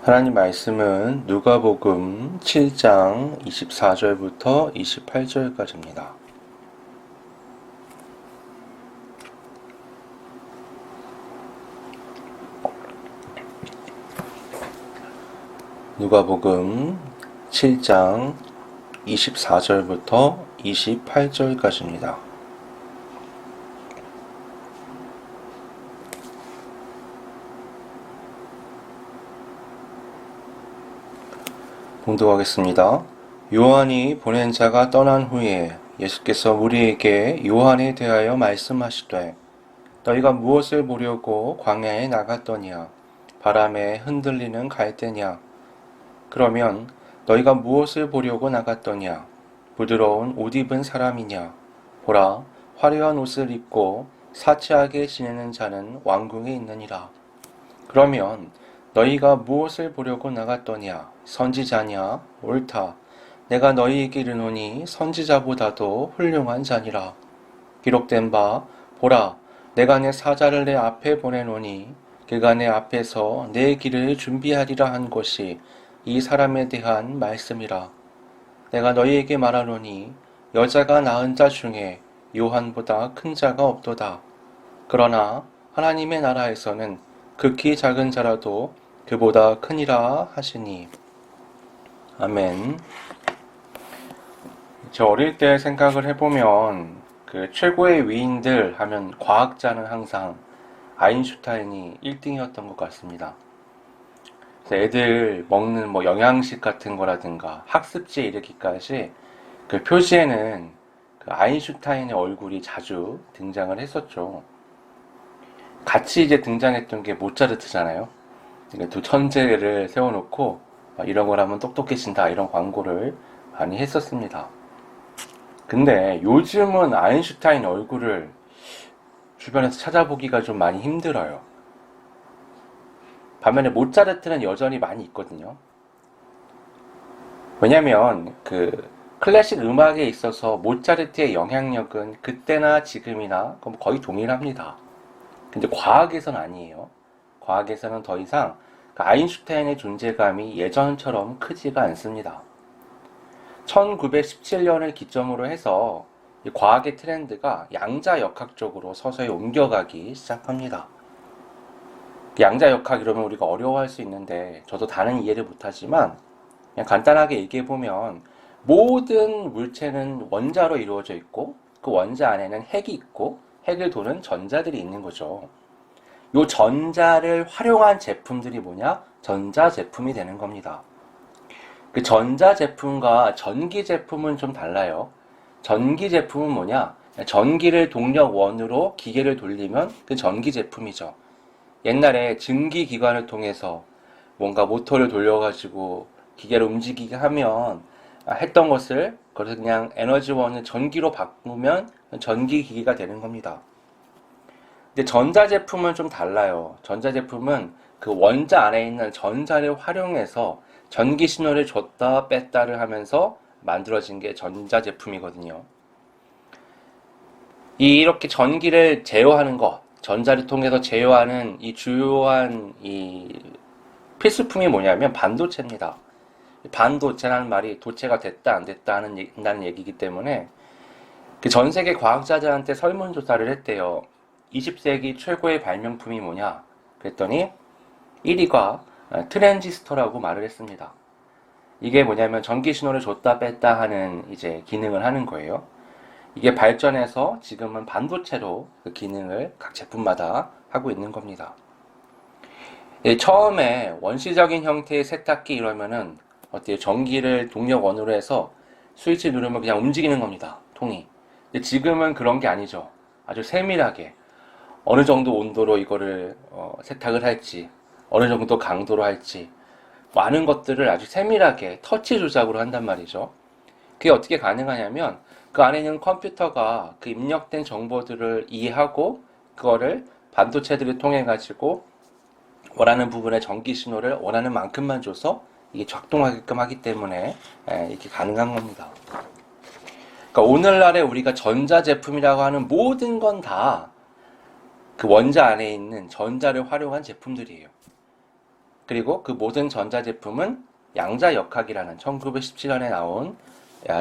하나님 말씀은 누가복음 7장 24절부터 28절까지입니다. 누가복음 7장 24절부터 28절까지입니다. 봉독하겠습니다. 요한이 보낸 자가 떠난 후에 예수께서 우리에게 요한에 대하여 말씀하시되 너희가 무엇을 보려고 광야에 나갔더냐? 바람에 흔들리는 갈대냐? 그러면 너희가 무엇을 보려고 나갔더냐? 부드러운 옷 입은 사람이냐? 보라, 화려한 옷을 입고 사치하게 지내는 자는 왕궁에 있느니라. 그러면 너희가 무엇을 보려고 나갔더냐? 선지자냐? 옳다. 내가 너희에게 이르노니 선지자보다도 훌륭한 자니라. 기록된 바 보라, 내가 내 사자를 내 앞에 보내노니 그가 내 앞에서 내 길을 준비하리라 한 것이 이 사람에 대한 말씀이라. 내가 너희에게 말하노니 여자가 낳은 자 중에 요한보다 큰 자가 없도다. 그러나 하나님의 나라에서는 극히 작은 자라도 그보다 크니라 하시니. 아멘. 저 어릴 때 생각을 해보면 그 최고의 위인들 하면 과학자는 항상 아인슈타인이 1등이었던 것 같습니다. 애들 먹는 영양식 같은 거라든가 학습지에 이르기까지 그 표지에는 그 아인슈타인의 얼굴이 자주 등장을 했었죠. 같이 이제 등장했던 게 모차르트잖아요. 두 천재를 세워놓고 이런 걸 하면 똑똑해진다 이런 광고를 많이 했었습니다. 근데 요즘은 아인슈타인 얼굴을 주변에서 찾아보기가 좀 많이 힘들어요. 반면에 모차르트는 여전히 많이 있거든요. 왜냐면 그 클래식 음악에 있어서 모차르트의 영향력은 그때나 지금이나 거의 동일합니다. 근데 과학에서는 아니에요. 과학에서는 더 이상 아인슈타인의 존재감이 예전처럼 크지가 않습니다. 1917년을 기점으로 해서 이 과학의 트렌드가 양자역학 쪽으로 서서히 옮겨가기 시작합니다. 양자역학 이러면 우리가 어려워할 수 있는데 저도 다는 이해를 못하지만 그냥 간단하게 얘기해보면 모든 물체는 원자로 이루어져 있고 그 원자 안에는 핵이 있고 핵을 도는 전자들이 있는 거죠. 이 전자를 활용한 제품들이 뭐냐? 전자제품이 되는 겁니다. 그 전자제품과 전기제품은 좀 달라요. 전기제품은 뭐냐? 전기를 동력원으로 기계를 돌리면 그 전기제품이죠. 옛날에 증기기관을 통해서 뭔가 모터를 돌려가지고 기계를 움직이게 하면 했던 것을 그래서 그냥 에너지원을 전기로 바꾸면 전기기기가 되는 겁니다. 근데 전자제품은 좀 달라요. 전자제품은 그 원자 안에 있는 전자를 활용해서 전기 신호를 줬다 뺐다를 하면서 만들어진 게 전자제품이거든요. 이렇게 전기를 제어하는 것, 전자를 통해서 제어하는 이 주요한 이 필수품이 뭐냐면 반도체입니다. 반도체라는 말이 도체가 됐다 안 됐다 하는 얘기이기 때문에 그 전 세계 과학자들한테 설문조사를 했대요. 20세기 최고의 발명품이 뭐냐? 그랬더니 1위가 트랜지스터라고 말을 했습니다. 이게 뭐냐면 전기 신호를 줬다 뺐다 하는 이제 기능을 하는 거예요. 이게 발전해서 지금은 반도체로 그 기능을 각 제품마다 하고 있는 겁니다. 처음에 원시적인 형태의 세탁기 이러면은 어때요? 전기를 동력원으로 해서 스위치 누르면 그냥 움직이는 겁니다. 통이. 근데 지금은 그런 게 아니죠. 아주 세밀하게 어느 정도 온도로 이거를 세탁을 할지, 어느 정도 강도로 할지 많은 것들을 아주 세밀하게 터치 조작으로 한단 말이죠. 그게 어떻게 가능하냐면 그 안에 있는 컴퓨터가 그 입력된 정보들을 이해하고 그거를 반도체들을 통해 가지고 원하는 부분의 전기 신호를 원하는 만큼만 줘서 이게 작동하게끔 하기 때문에 이렇게 가능한 겁니다. 그러니까 오늘날에 우리가 전자제품이라고 하는 모든 건 다 그 원자 안에 있는 전자를 활용한 제품들이에요. 그리고 그 모든 전자제품은 양자역학이라는 1917년에 나온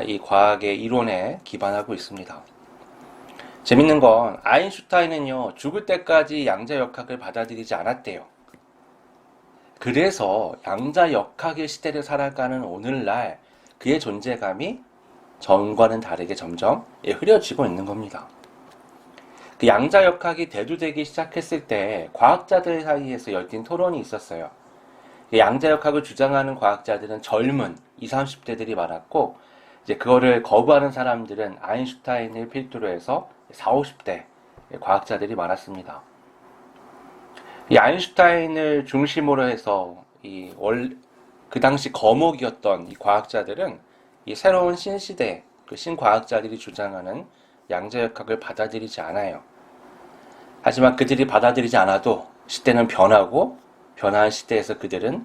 이 과학의 이론에 기반하고 있습니다. 재밌는 건 아인슈타인은요, 죽을 때까지 양자역학을 받아들이지 않았대요. 그래서 양자역학의 시대를 살아가는 오늘날 그의 존재감이 전과는 다르게 점점 흐려지고 있는 겁니다. 그 양자역학이 대두되기 시작했을 때 과학자들 사이에서 열띤 토론이 있었어요. 양자역학을 주장하는 과학자들은 젊은 20, 30대들이 많았고, 이제 그거를 거부하는 사람들은 아인슈타인을 필두로 해서 40, 50대 과학자들이 많았습니다. 이 아인슈타인을 중심으로 해서 그 당시 거목이었던 이 과학자들은 이 새로운 신시대, 그 신과학자들이 주장하는 양자역학을 받아들이지 않아요. 하지만 그들이 받아들이지 않아도 시대는 변하고 변화한 시대에서 그들은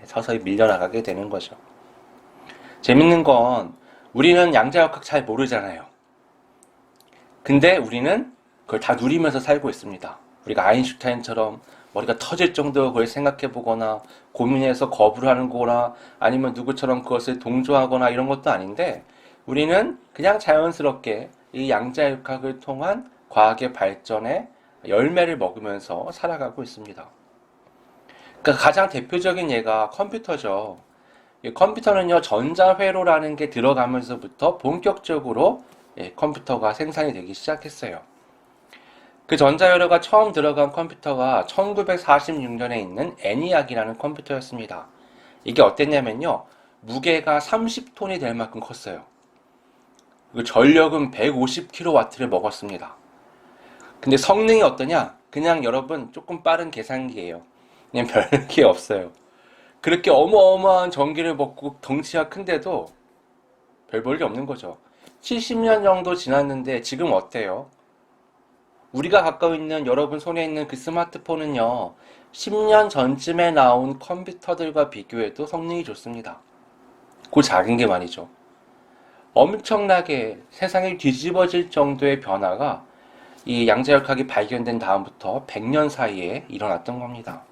서서히 밀려나가게 되는 거죠. 재밌는 건 우리는 양자역학 잘 모르잖아요. 근데 우리는 그걸 다 누리면서 살고 있습니다. 우리가 아인슈타인처럼 머리가 터질 정도로 그걸 생각해보거나 고민해서 거부를 하는 거나 아니면 누구처럼 그것을 동조하거나 이런 것도 아닌데 우리는 그냥 자연스럽게 이 양자역학을 통한 과학의 발전에 열매를 먹으면서 살아가고 있습니다. 그러니까 가장 대표적인 예가 컴퓨터죠. 이 컴퓨터는요, 전자회로라는 게 들어가면서부터 본격적으로 컴퓨터가 생산이 되기 시작했어요. 그 전자회로가 처음 들어간 컴퓨터가 1946년에 있는 애니악이라는 컴퓨터였습니다. 이게 어땠냐면요, 무게가 30톤이 될 만큼 컸어요. 그리고 전력은 150kW를 먹었습니다. 근데 성능이 어떠냐? 그냥 여러분 조금 빠른 계산기예요. 그냥 별게 없어요. 그렇게 어마어마한 전기를 먹고 덩치가 큰데도 별 볼 게 없는 거죠. 70년 정도 지났는데 지금 어때요? 우리가 갖고 있는 여러분 손에 있는 그 스마트폰은요, 10년 전쯤에 나온 컴퓨터들과 비교해도 성능이 좋습니다. 그 작은 게 말이죠. 엄청나게 세상이 뒤집어질 정도의 변화가 이 양자역학이 발견된 다음부터 100년 사이에 일어났던 겁니다.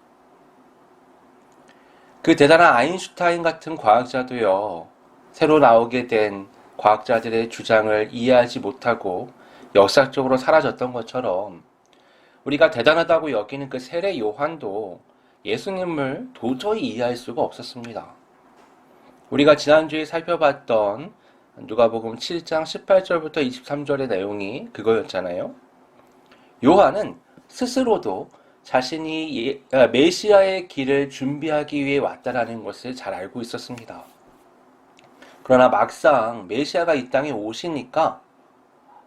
그 대단한 아인슈타인 같은 과학자도요, 새로 나오게 된 과학자들의 주장을 이해하지 못하고 역사적으로 사라졌던 것처럼 우리가 대단하다고 여기는 그 세례 요한도 예수님을 도저히 이해할 수가 없었습니다. 우리가 지난주에 살펴봤던 누가복음 7장 18절부터 23절의 내용이 그거였잖아요. 요한은 스스로도 자신이 메시아의 길을 준비하기 위해 왔다라는 것을 잘 알고 있었습니다. 그러나 막상 메시아가 이 땅에 오시니까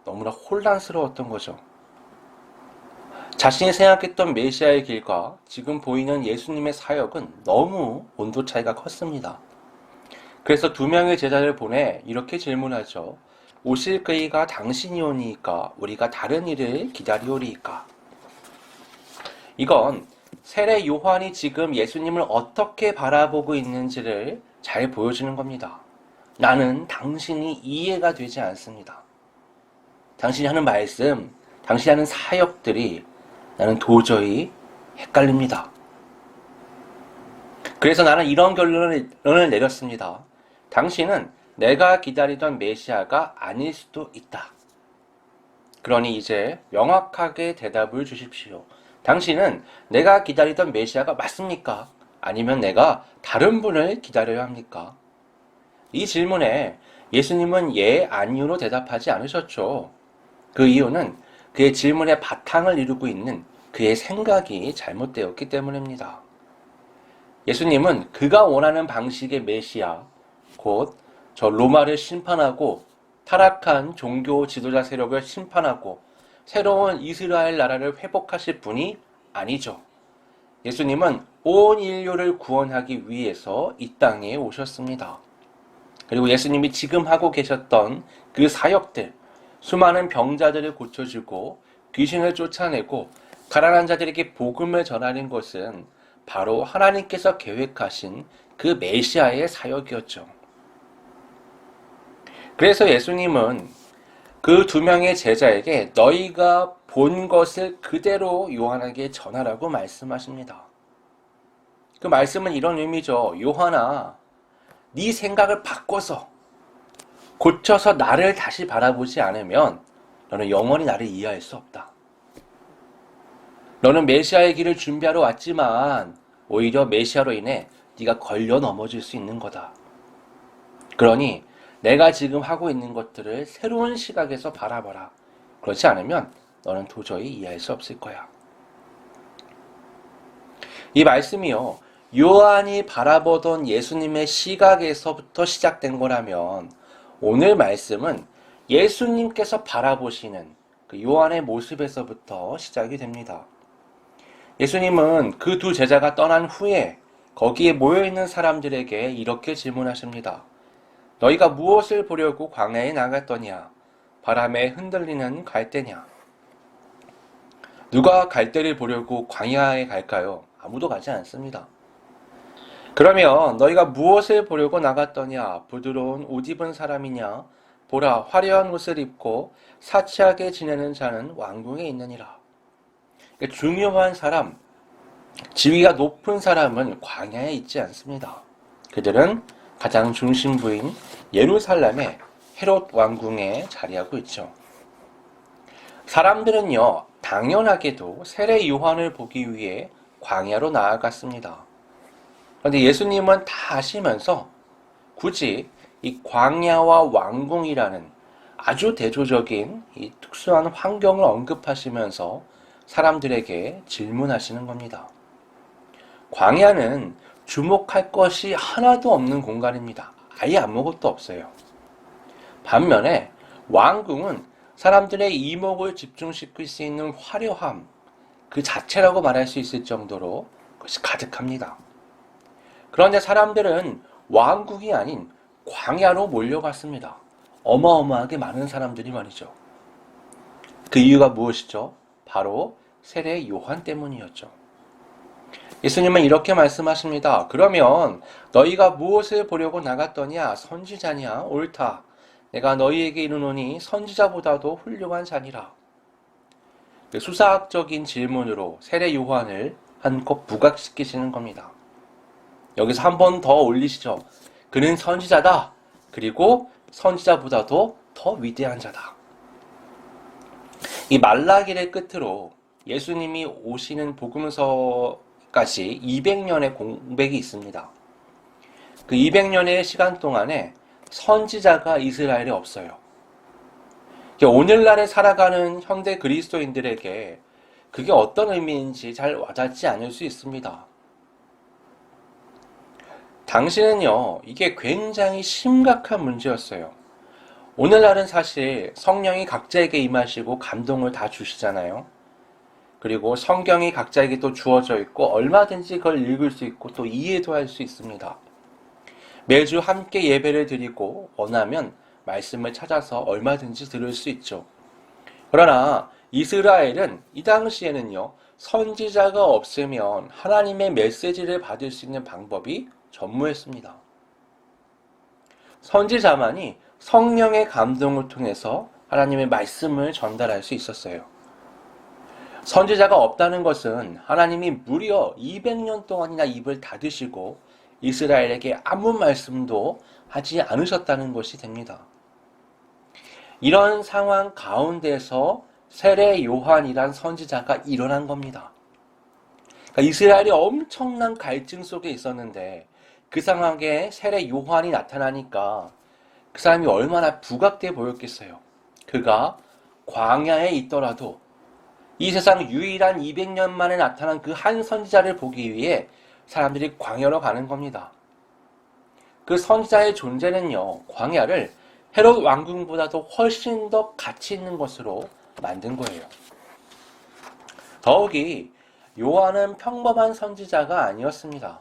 너무나 혼란스러웠던 거죠. 자신이 생각했던 메시아의 길과 지금 보이는 예수님의 사역은 너무 온도 차이가 컸습니다. 그래서 두 명의 제자를 보내 이렇게 질문하죠. 오실 그이가 당신이 오니까 우리가 다른 일을 기다리오리이까. 이건 세례 요한이 지금 예수님을 어떻게 바라보고 있는지를 잘 보여주는 겁니다. 나는 당신이 이해가 되지 않습니다. 당신이 하는 말씀, 당신이 하는 사역들이 나는 도저히 헷갈립니다. 그래서 나는 이런 결론을 내렸습니다. 당신은 내가 기다리던 메시아가 아닐 수도 있다. 그러니 이제 명확하게 대답을 주십시오. 당신은 내가 기다리던 메시아가 맞습니까? 아니면 내가 다른 분을 기다려야 합니까? 이 질문에 예수님은 예, 아니요로 대답하지 않으셨죠. 그 이유는 그의 질문의 바탕을 이루고 있는 그의 생각이 잘못되었기 때문입니다. 예수님은 그가 원하는 방식의 메시아, 곧 저 로마를 심판하고 타락한 종교 지도자 세력을 심판하고 새로운 이스라엘 나라를 회복하실 분이 아니죠. 예수님은 온 인류를 구원하기 위해서 이 땅에 오셨습니다. 그리고 예수님이 지금 하고 계셨던 그 사역들, 수많은 병자들을 고쳐주고 귀신을 쫓아내고 가난한 자들에게 복음을 전하는 것은 바로 하나님께서 계획하신 그 메시아의 사역이었죠. 그래서 예수님은 그 두 명의 제자에게 너희가 본 것을 그대로 요한에게 전하라고 말씀하십니다. 그 말씀은 이런 의미죠. 요한아, 네 생각을 바꿔서 고쳐서 나를 다시 바라보지 않으면 너는 영원히 나를 이해할 수 없다. 너는 메시아의 길을 준비하러 왔지만 오히려 메시아로 인해 네가 걸려 넘어질 수 있는 거다. 그러니 내가 지금 하고 있는 것들을 새로운 시각에서 바라봐라. 그렇지 않으면 너는 도저히 이해할 수 없을 거야. 이 말씀이요, 요한이 바라보던 예수님의 시각에서부터 시작된 거라면 오늘 말씀은 예수님께서 바라보시는 그 요한의 모습에서부터 시작이 됩니다. 예수님은 그 두 제자가 떠난 후에 거기에 모여있는 사람들에게 이렇게 질문하십니다. 너희가 무엇을 보려고 광야에 나갔더냐? 바람에 흔들리는 갈대냐? 누가 갈대를 보려고 광야에 갈까요? 아무도 가지 않습니다. 그러면 너희가 무엇을 보려고 나갔더냐? 부드러운 옷 입은 사람이냐? 보라, 화려한 옷을 입고 사치하게 지내는 자는 왕궁에 있느니라. 중요한 사람, 지위가 높은 사람은 광야에 있지 않습니다. 그들은 가장 중심부인 예루살렘의 헤롯 왕궁에 자리하고 있죠. 사람들은요, 당연하게도 세례 요한을 보기 위해 광야로 나아갔습니다. 그런데 예수님은 다 아시면서 굳이 이 광야와 왕궁이라는 아주 대조적인 이 특수한 환경을 언급하시면서 사람들에게 질문하시는 겁니다. 광야는 주목할 것이 하나도 없는 공간입니다. 아예 아무것도 없어요. 반면에 왕궁은 사람들의 이목을 집중시킬 수 있는 화려함, 그 자체라고 말할 수 있을 정도로 그것이 가득합니다. 그런데 사람들은 왕궁이 아닌 광야로 몰려갔습니다. 어마어마하게 많은 사람들이 말이죠. 그 이유가 무엇이죠? 바로 세례 요한 때문이었죠. 예수님은 이렇게 말씀하십니다. 그러면 너희가 무엇을 보려고 나갔더냐? 선지자냐? 옳다. 내가 너희에게 이르노니 선지자보다도 훌륭한 자니라. 수사학적인 질문으로 세례 요한을 한껏 부각시키시는 겁니다. 여기서 한 번 더 올리시죠. 그는 선지자다. 그리고 선지자보다도 더 위대한 자다. 이 말라기를 끝으로 예수님이 오시는 복음서까지 200년의 공백이 있습니다. 그 200년의 시간 동안에 선지자가 이스라엘에 없어요. 오늘날에 살아가는 현대 그리스도인들에게 그게 어떤 의미인지 잘 와닿지 않을 수 있습니다. 당시는요, 이게 굉장히 심각한 문제였어요. 오늘날은 사실 성령이 각자에게 임하시고 감동을 다 주시잖아요. 그리고 성경이 각자에게 또 주어져 있고 얼마든지 그걸 읽을 수 있고 또 이해도 할 수 있습니다. 매주 함께 예배를 드리고 원하면 말씀을 찾아서 얼마든지 들을 수 있죠. 그러나 이스라엘은 이 당시에는요, 선지자가 없으면 하나님의 메시지를 받을 수 있는 방법이 전무했습니다. 선지자만이 성령의 감동을 통해서 하나님의 말씀을 전달할 수 있었어요. 선지자가 없다는 것은 하나님이 무려 200년 동안이나 입을 닫으시고 이스라엘에게 아무 말씀도 하지 않으셨다는 것이 됩니다. 이런 상황 가운데서 세례 요한이란 선지자가 일어난 겁니다. 그러니까 이스라엘이 엄청난 갈증 속에 있었는데 그 상황에 세례 요한이 나타나니까 그 사람이 얼마나 부각돼 보였겠어요. 그가 광야에 있더라도 이 세상 유일한 200년 만에 나타난 그 한 선지자를 보기 위해 사람들이 광야로 가는 겁니다. 그 선지자의 존재는요, 광야를 헤롯 왕궁보다도 훨씬 더 가치 있는 것으로 만든 거예요. 더욱이 요한은 평범한 선지자가 아니었습니다.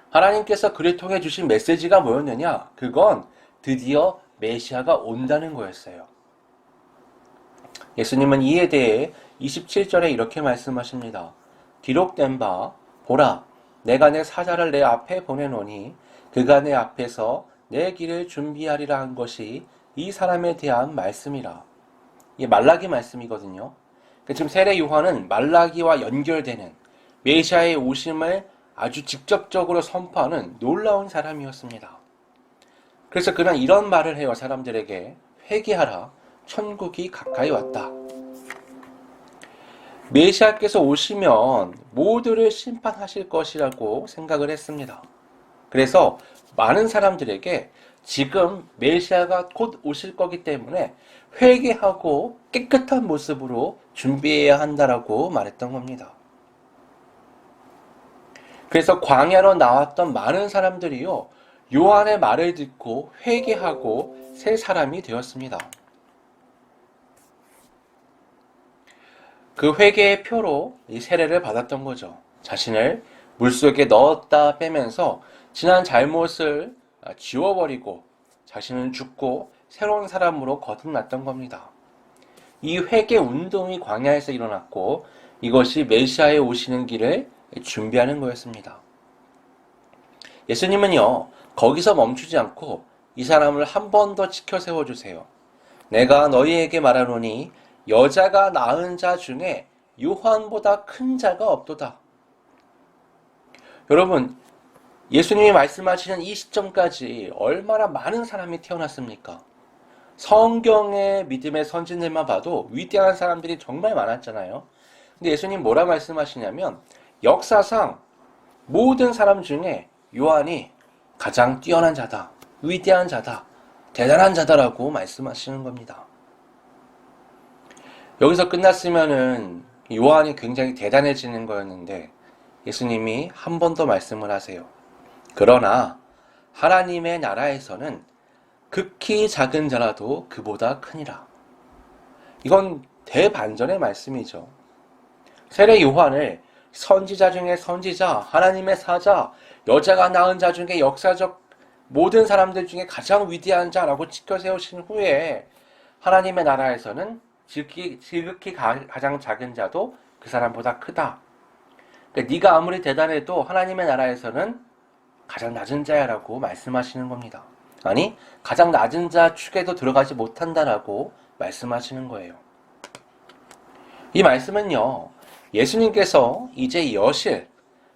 하나님께서 그를 통해 주신 메시지가 뭐였느냐? 그건 드디어 메시아가 온다는 거였어요. 예수님은 이에 대해 27절에 이렇게 말씀하십니다. 기록된 바 보라, 내가 내 사자를 내 앞에 보내노니 그가 내 앞에서 내 길을 준비하리라 한 것이 이 사람에 대한 말씀이라. 이게 말라기 말씀이거든요. 지금 세례 요한은 말라기와 연결되는 메시아의 오심을 아주 직접적으로 선포하는 놀라운 사람이었습니다. 그래서 그는 이런 말을 해요. 사람들에게 회개하라. 천국이 가까이 왔다. 메시아께서 오시면 모두를 심판하실 것이라고 생각을 했습니다. 그래서 많은 사람들에게 지금 메시아가 곧 오실 거기 때문에 회개하고 깨끗한 모습으로 준비해야 한다라고 말했던 겁니다. 그래서 광야로 나왔던 많은 사람들이요, 요한의 말을 듣고 회개하고 새 사람이 되었습니다. 그 회개의 표로 이 세례를 받았던 거죠. 자신을 물속에 넣었다 빼면서 지난 잘못을 지워버리고 자신은 죽고 새로운 사람으로 거듭났던 겁니다. 이 회개 운동이 광야에서 일어났고 이것이 메시아의 오시는 길을 준비하는 거였습니다. 예수님은요, 거기서 멈추지 않고 이 사람을 한 번 더 지켜 세워주세요. 내가 너희에게 말하노니 여자가 낳은 자 중에 요한보다 큰 자가 없도다. 여러분, 예수님이 말씀하시는 이 시점까지 얼마나 많은 사람이 태어났습니까? 성경의 믿음의 선진들만 봐도 위대한 사람들이 정말 많았잖아요. 근데 예수님 뭐라 말씀하시냐면 역사상 모든 사람 중에 요한이 가장 뛰어난 자다, 위대한 자다, 대단한 자다라고 말씀하시는 겁니다. 여기서 끝났으면은 요한이 굉장히 대단해지는 거였는데 예수님이 한 번 더 말씀을 하세요. 그러나 하나님의 나라에서는 극히 작은 자라도 그보다 크니라. 이건 대반전의 말씀이죠. 세례 요한을 선지자 중에 선지자, 하나님의 사자, 여자가 낳은 자 중에 역사적 모든 사람들 중에 가장 위대한 자라고 지켜 세우신 후에 하나님의 나라에서는 지극히 가장 작은 자도 그 사람보다 크다. 그러니까 네가 아무리 대단해도 하나님의 나라에서는 가장 낮은 자야라고 말씀하시는 겁니다. 아니, 가장 낮은 자 축에도 들어가지 못한다라고 말씀하시는 거예요. 이 말씀은요, 예수님께서 이제 여실,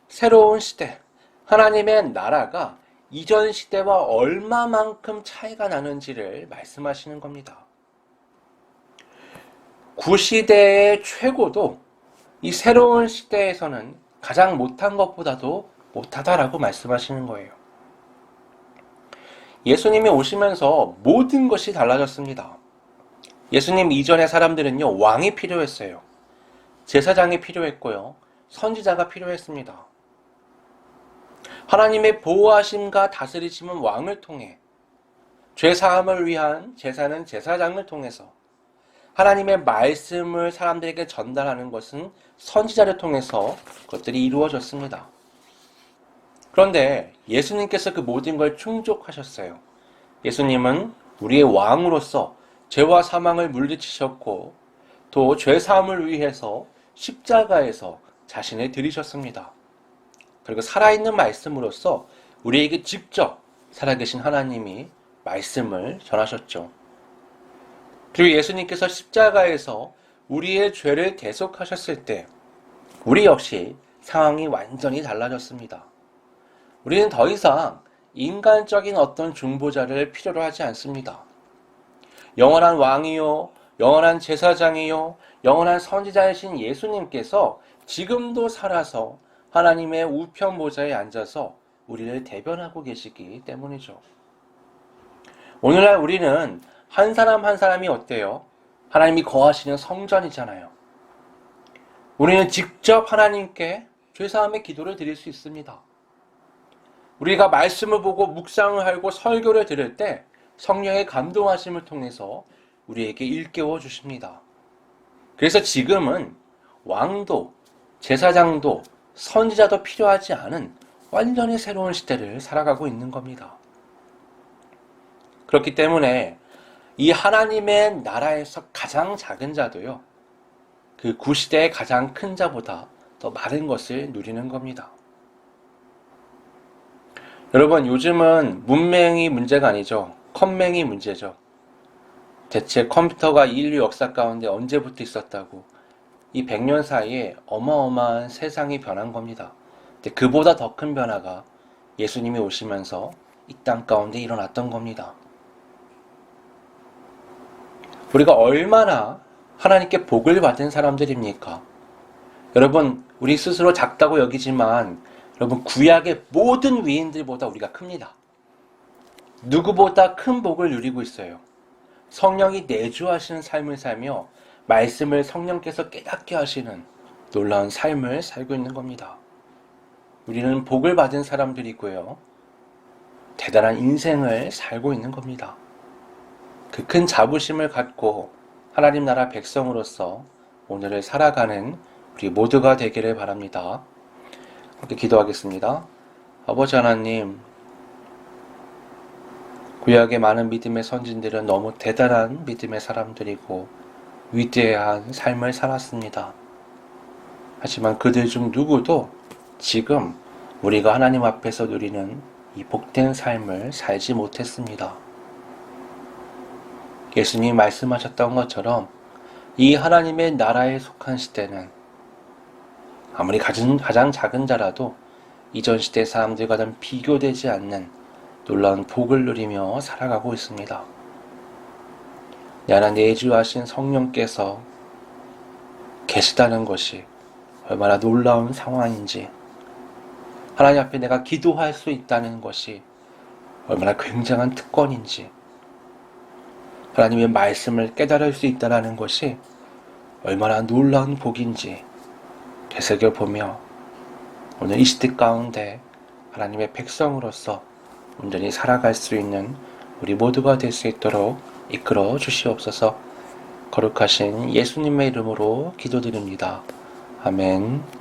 새로운 시대, 하나님의 나라가 이전 시대와 얼마만큼 차이가 나는지를 말씀하시는 겁니다. 구시대의 최고도 이 새로운 시대에서는 가장 못한 것보다도 못하다라고 말씀하시는 거예요. 예수님이 오시면서 모든 것이 달라졌습니다. 예수님 이전의 사람들은요, 왕이 필요했어요. 제사장이 필요했고요. 선지자가 필요했습니다. 하나님의 보호하심과 다스리심은 왕을 통해, 죄사함을 위한 제사는 제사장을 통해서, 하나님의 말씀을 사람들에게 전달하는 것은 선지자를 통해서 그것들이 이루어졌습니다. 그런데 예수님께서 그 모든 걸 충족하셨어요. 예수님은 우리의 왕으로서 죄와 사망을 물리치셨고 또 죄사함을 위해서 십자가에서 자신을 드리셨습니다. 그리고 살아있는 말씀으로서 우리에게 직접 살아계신 하나님이 말씀을 전하셨죠. 그리고 예수님께서 십자가에서 우리의 죄를 대속하셨을 때 우리 역시 상황이 완전히 달라졌습니다. 우리는 더 이상 인간적인 어떤 중보자를 필요로 하지 않습니다. 영원한 왕이요, 영원한 제사장이요, 영원한 선지자이신 예수님께서 지금도 살아서 하나님의 우편 보좌에 앉아서 우리를 대변하고 계시기 때문이죠. 오늘날 우리는 한 사람 한 사람이 어때요? 하나님이 거하시는 성전이잖아요. 우리는 직접 하나님께 죄사함의 기도를 드릴 수 있습니다. 우리가 말씀을 보고 묵상을 하고 설교를 들을 때 성령의 감동하심을 통해서 우리에게 일깨워 주십니다. 그래서 지금은 왕도, 제사장도, 선지자도 필요하지 않은 완전히 새로운 시대를 살아가고 있는 겁니다. 그렇기 때문에 이 하나님의 나라에서 가장 작은 자도요, 그 구시대의 가장 큰 자보다 더 많은 것을 누리는 겁니다. 여러분, 요즘은 문맹이 문제가 아니죠. 컴맹이 문제죠. 대체 컴퓨터가 인류 역사 가운데 언제부터 있었다고, 이 100년 사이에 어마어마한 세상이 변한 겁니다. 근데 그보다 더 큰 변화가 예수님이 오시면서 이 땅 가운데 일어났던 겁니다. 우리가 얼마나 하나님께 복을 받은 사람들입니까? 여러분, 우리 스스로 작다고 여기지만 여러분, 구약의 모든 위인들보다 우리가 큽니다. 누구보다 큰 복을 누리고 있어요. 성령이 내주하시는 삶을 살며 말씀을 성령께서 깨닫게 하시는 놀라운 삶을 살고 있는 겁니다. 우리는 복을 받은 사람들이고요. 대단한 인생을 살고 있는 겁니다. 그 큰 자부심을 갖고 하나님 나라 백성으로서 오늘을 살아가는 우리 모두가 되기를 바랍니다. 함께 기도하겠습니다. 아버지 하나님, 구약의 많은 믿음의 선진들은 너무 대단한 믿음의 사람들이고 위대한 삶을 살았습니다. 하지만 그들 중 누구도 지금 우리가 하나님 앞에서 누리는 이 복된 삶을 살지 못했습니다. 예수님이 말씀하셨던 것처럼 이 하나님의 나라에 속한 시대는 아무리 가장 작은 자라도 이전 시대 사람들과는 비교되지 않는 놀라운 복을 누리며 살아가고 있습니다. 내 안에 내주하신 성령께서 계시다는 것이 얼마나 놀라운 상황인지, 하나님 앞에 내가 기도할 수 있다는 것이 얼마나 굉장한 특권인지, 하나님의 말씀을 깨달을 수 있다는 것이 얼마나 놀라운 복인지 되새겨보며 오늘 이 시대 가운데 하나님의 백성으로서 온전히 살아갈 수 있는 우리 모두가 될 수 있도록 이끌어 주시옵소서. 거룩하신 예수님의 이름으로 기도드립니다. 아멘.